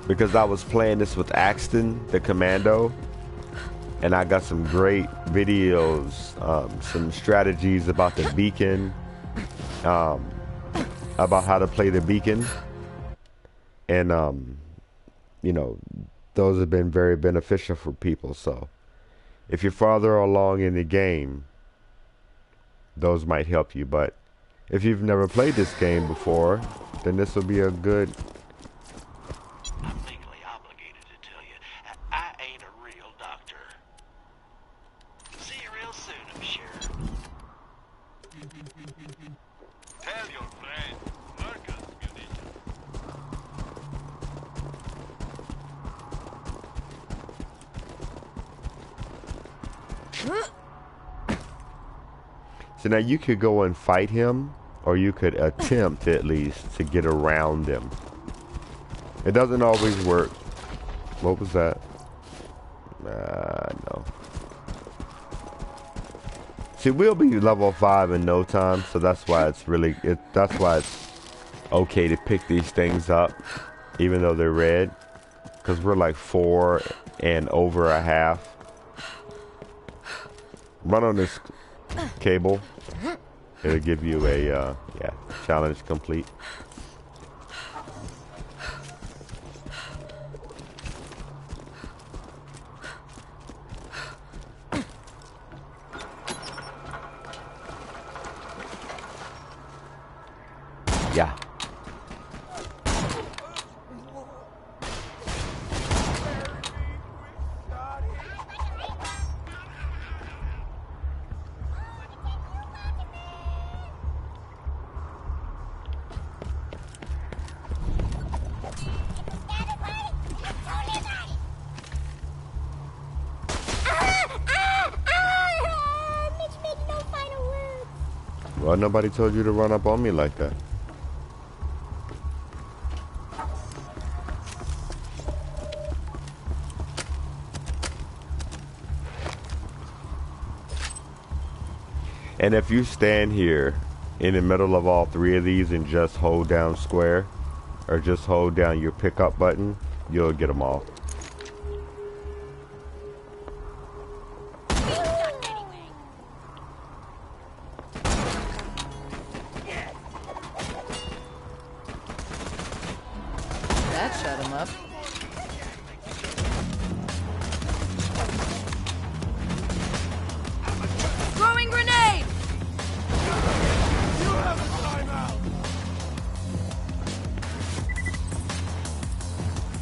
Because I was playing this with Axton, the commando. And I got some great videos, some strategies about the beacon, about how to play the beacon. And, you know, those have been very beneficial for people. So if you're farther along in the game, those might help you. But if you've never played this game before, then this will be a good... I'm legally obligated to tell you, I ain't a real doctor. See you real soon, I'm sure. Tell your friend, Marcus, munition. So now you could go and fight him, or you could attempt at least to get around him. It doesn't always work. What was that? No. See, we'll be level 5 in no time, so that's why it's really that's why it's okay to pick these things up, even though they're red, because we're like 4 and over a half. Run on this cable. It'll give you a yeah, challenge complete. Yeah. Why nobody told you to run up on me like that? And if you stand here in the middle of all three of these and just hold down square, or just hold down your pickup button, you'll get them all. That shut him up. Throwing grenade!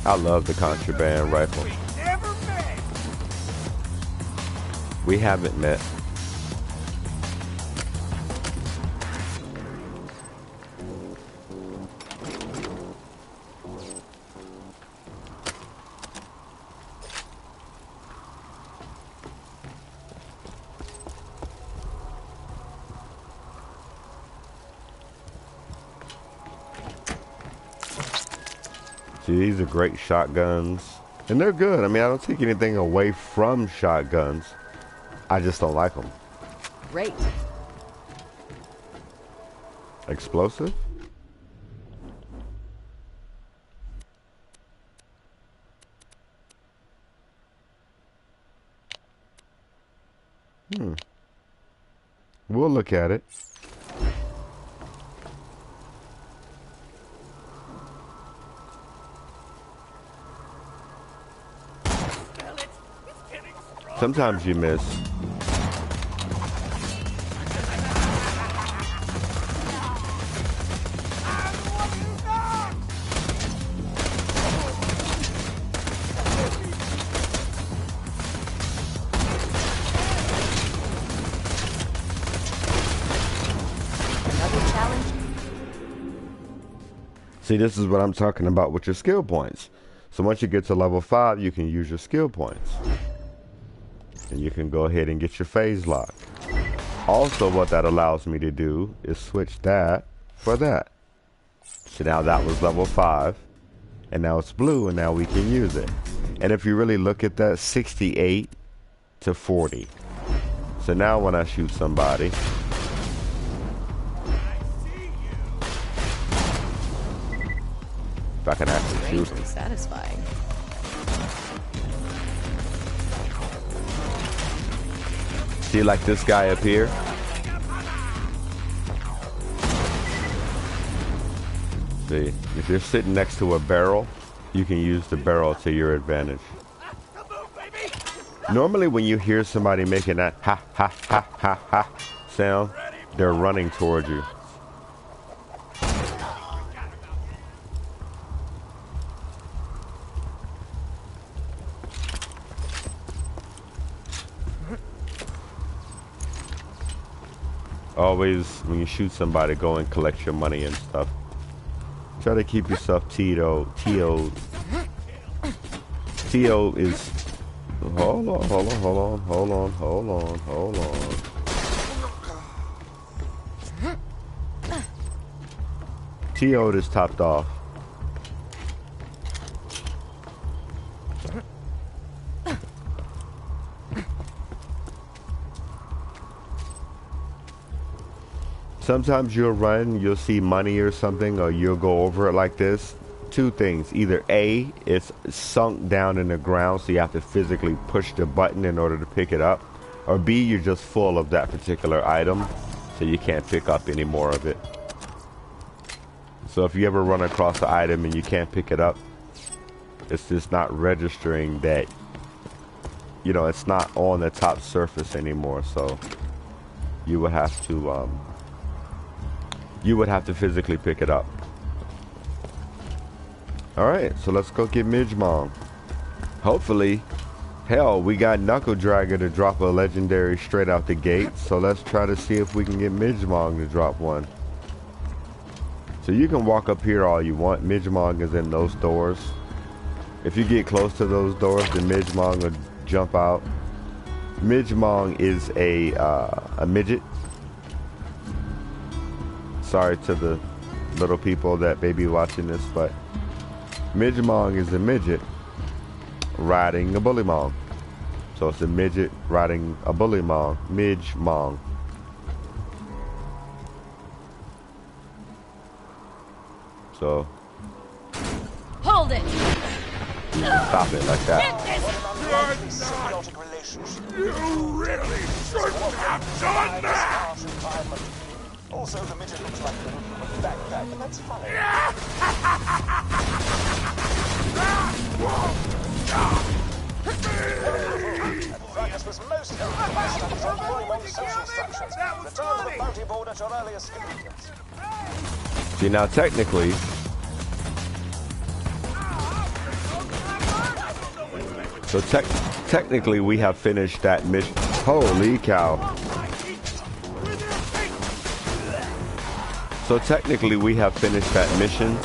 I love the contraband rifle. We haven't met. See, these are great shotguns, and they're good. I mean, I don't take anything away from shotguns. I just don't like them. Great. Explosive? We'll look at it. Sometimes you miss. Another challenge. See, this is what I'm talking about with your skill points. So once you get to level 5, you can use your skill points. And you can go ahead and get your phase lock. Also, what that allows me to do is switch that for that. So now that was level 5. And now it's blue, and now we can use it. And if you really look at that, 68 to 40. So now when I shoot somebody, if I can actually shoot them. Satisfying. See, like this guy up here? See, if you're sitting next to a barrel, you can use the barrel to your advantage. Normally when you hear somebody making that ha ha ha ha ha sound, they're running towards you. Always, when you shoot somebody, go and collect your money and stuff. Try to keep yourself T.O. T.O. is... Hold on. T.O. is topped off. Sometimes you'll run, you'll see money or something, or you'll go over it like this. Two things. Either A, it's sunk down in the ground, so you have to physically push the button in order to pick it up. Or B, you're just full of that particular item, so you can't pick up any more of it. So if you ever run across an item and you can't pick it up, it's just not registering that, you know, it's not on the top surface anymore, so you would have to physically pick it up. Alright, so let's go get Midgemong. Hopefully, hell, we got Knuckle Dragger to drop a legendary straight out the gate, so let's try to see if we can get Midgemong to drop one. So you can walk up here all you want. Midgemong is in those doors. If you get close to those doors, the Midgemong will jump out. Midgemong is a midget. Sorry to the little people that may be watching this, but Midgemong is a midget riding a bullymong. So it's a midget riding a bullymong. Midgemong. So Hold it! stop it like that. Symbiotic relationship. You really shouldn't have done that! Also, the midget looks like a backpack, and that's fine. This was most helpful. Studies on Polymon's social structures. Return to the bounty board at your earliest convenience. See, now technically, so technically we have finished that mission. Holy cow. So technically we have finished that mission,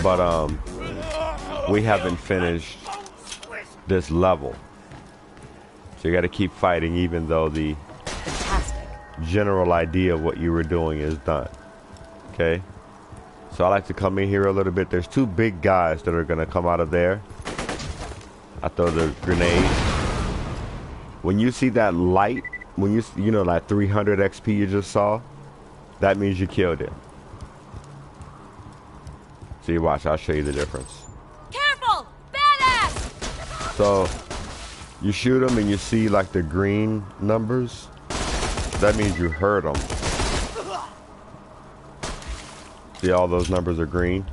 but we haven't finished this level. So you got to keep fighting even though the general idea of what you were doing is done. Okay? So I like to come in here a little bit. There's two big guys that are going to come out of there. I throw the grenade. When you see that light, when you know that 300 XP you just saw, that means you killed it. So you watch, I'll show you the difference. Careful! Badass! So you shoot them and you see like the green numbers. That means you hurt them. See, all those numbers are green.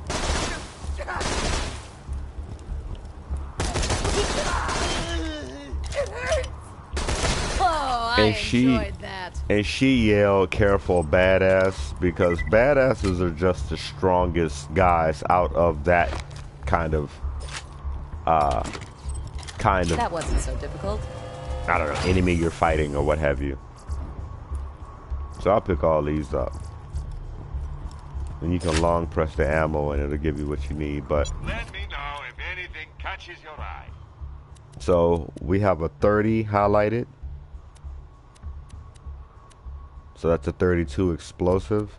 Oh, I enjoyed that. And she yelled, "Careful, badass," because badasses are just the strongest guys out of that kind of. That wasn't so difficult. I don't know, enemy you're fighting or what have you. So I'll pick all these up. And you can long press the ammo and it'll give you what you need, but... Let me know if anything catches your eye. So we have a 30 highlighted. So that's a 32 explosive.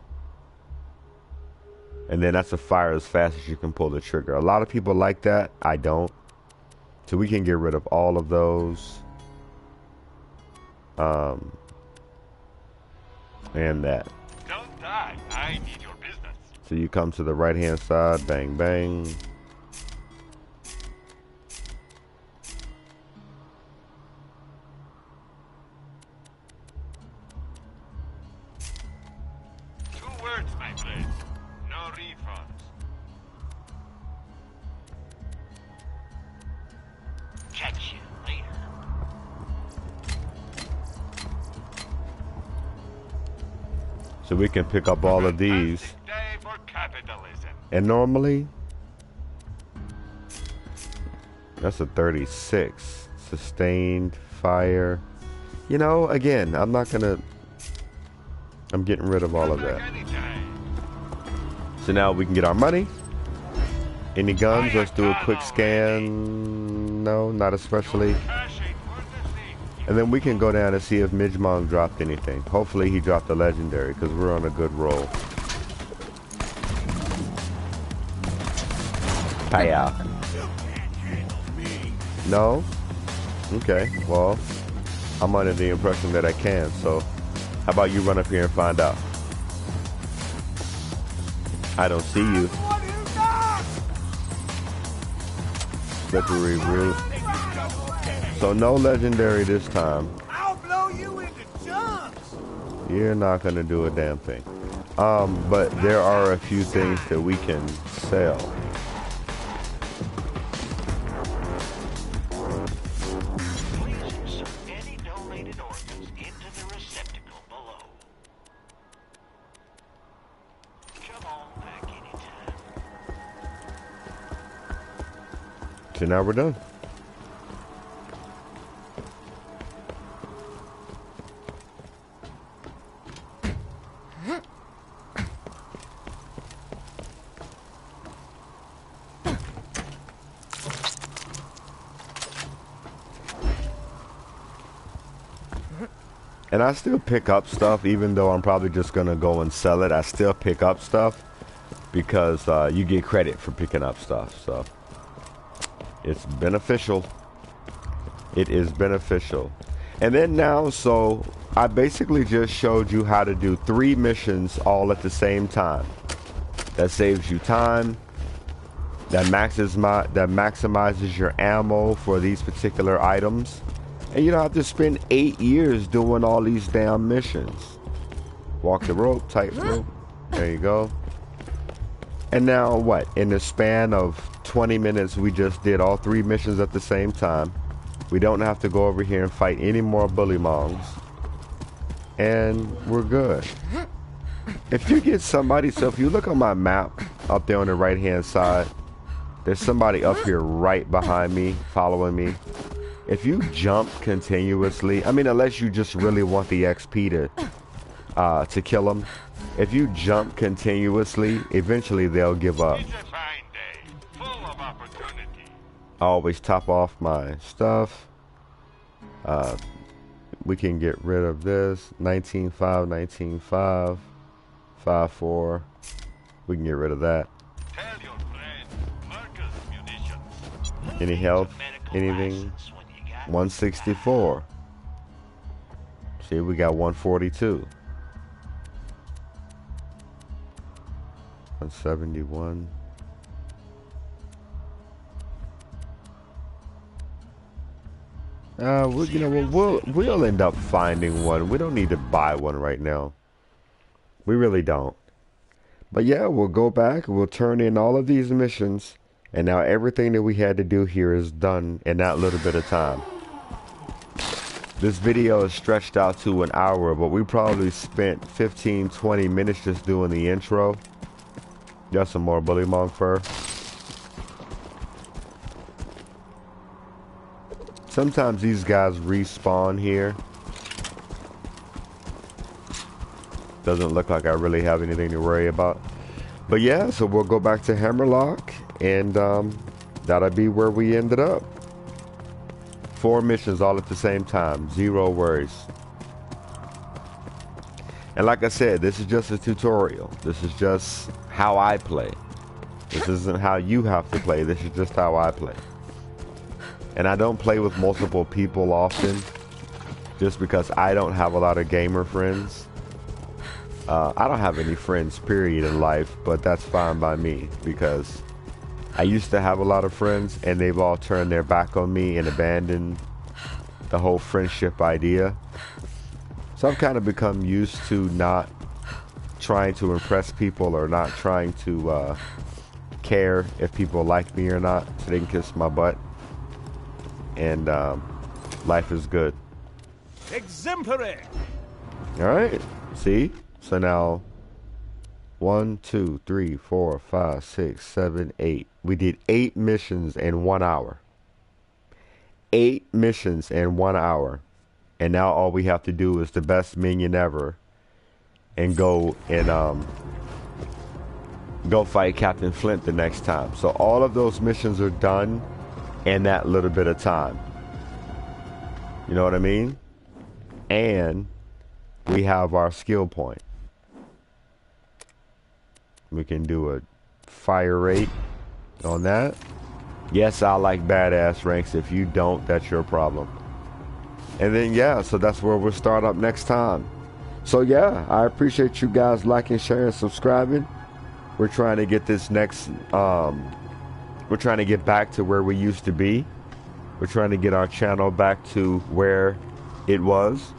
And then that's a fire as fast as you can pull the trigger. A lot of people like that. I don't. So we can get rid of all of those. And that. Don't die. I need your business. So you come to the right hand side, bang bang. Two words, my friend. No refunds. Catch you later. So we can pick up all of these. Day for capitalism. And normally, that's a 36. Sustained fire. You know, again, I'm getting rid of all of that. So now we can get our money. Any guns? Let's do a quick scan. No, not especially. And then we can go down and see if Midgemong dropped anything. Hopefully he dropped a legendary because we're on a good roll. Hiya. No? Okay, well, I'm under the impression that I can, so how about you run up here and find out? I don't see you. Slippery root. So no legendary this time. I'll blow you into chunks. You're not gonna do a damn thing. But there are a few things that we can sell. Please insert any donated organs into the receptacle below. Come on back anytime. So now we're done. And I still pick up stuff, even though I'm probably just going to go and sell it. I still pick up stuff because you get credit for picking up stuff. So it's beneficial. It is beneficial. And then now, so I basically just showed you how to do 3 missions all at the same time. That saves you time. That maximizes your ammo for these particular items. And you don't have to spend 8 years doing all these damn missions. Walk the rope, tight rope. There you go. And now what? In the span of 20 minutes, we just did all 3 missions at the same time. We don't have to go over here and fight any more bullymongs. And we're good. If you get somebody, so if you look on my map up there on the right hand side, there's somebody up here right behind me, following me. If you jump continuously, I mean, unless you just really want the XP to kill them. If you jump continuously, eventually they'll give up. It's a fine day, full of opportunity. I always top off my stuff. We can get rid of this. 19.5, 19.5, 5.4. We can get rid of that. Tell your friend, Merkel's munitions. Any health? Anything? 164. See, we got 142. 171. We'll end up finding one. We don't need to buy one right now. We really don't. But yeah, we'll go back. We'll turn in all of these missions. And now everything that we had to do here is done in that little bit of time. This video is stretched out to an hour, but we probably spent 15-20 minutes just doing the intro. Got some more bullymong fur. Sometimes these guys respawn here. Doesn't look like I really have anything to worry about. But yeah, so we'll go back to Hammerlock, and that'll be where we ended up. 4 missions all at the same time. 0 worries. And like I said, this is just a tutorial. This is just how I play. This isn't how you have to play. This is just how I play. And I don't play with multiple people often, just because I don't have a lot of gamer friends. I don't have any friends, period, in life, but that's fine by me, because I used to have a lot of friends, and they've all turned their back on me and abandoned the whole friendship idea. So I've kind of become used to not trying to impress people, or not trying to care if people like me or not, so they can kiss my butt. And life is good. Exemplary. All right. See? So now 1, 2, 3, 4, 5, 6, 7, 8. We did 8 missions in 1 hour. 8 missions in 1 hour. And now all we have to do is the best minion ever, and go and go fight Captain Flint the next time. So all of those missions are done in that little bit of time. You know what I mean? And we have our skill point. We can do a fire rate on that. Yes, I like badass ranks. If you don't, that's your problem. And then yeah, so that's where we'll start up next time. So yeah, I appreciate you guys liking, sharing, subscribing. We're trying to get this next we're trying to get back to where we used to be. We're trying to get our channel back to where it was.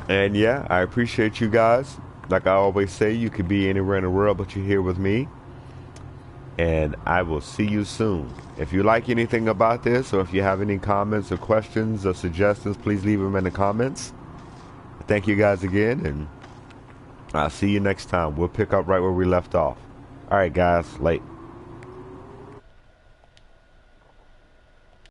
And yeah, I appreciate you guys. Like I always say, you could be anywhere in the world, but you're here with me. And I will see you soon. If you like anything about this, or if you have any comments or questions or suggestions, please leave them in the comments. Thank you guys again, and I'll see you next time. We'll pick up right where we left off. All right, guys, late.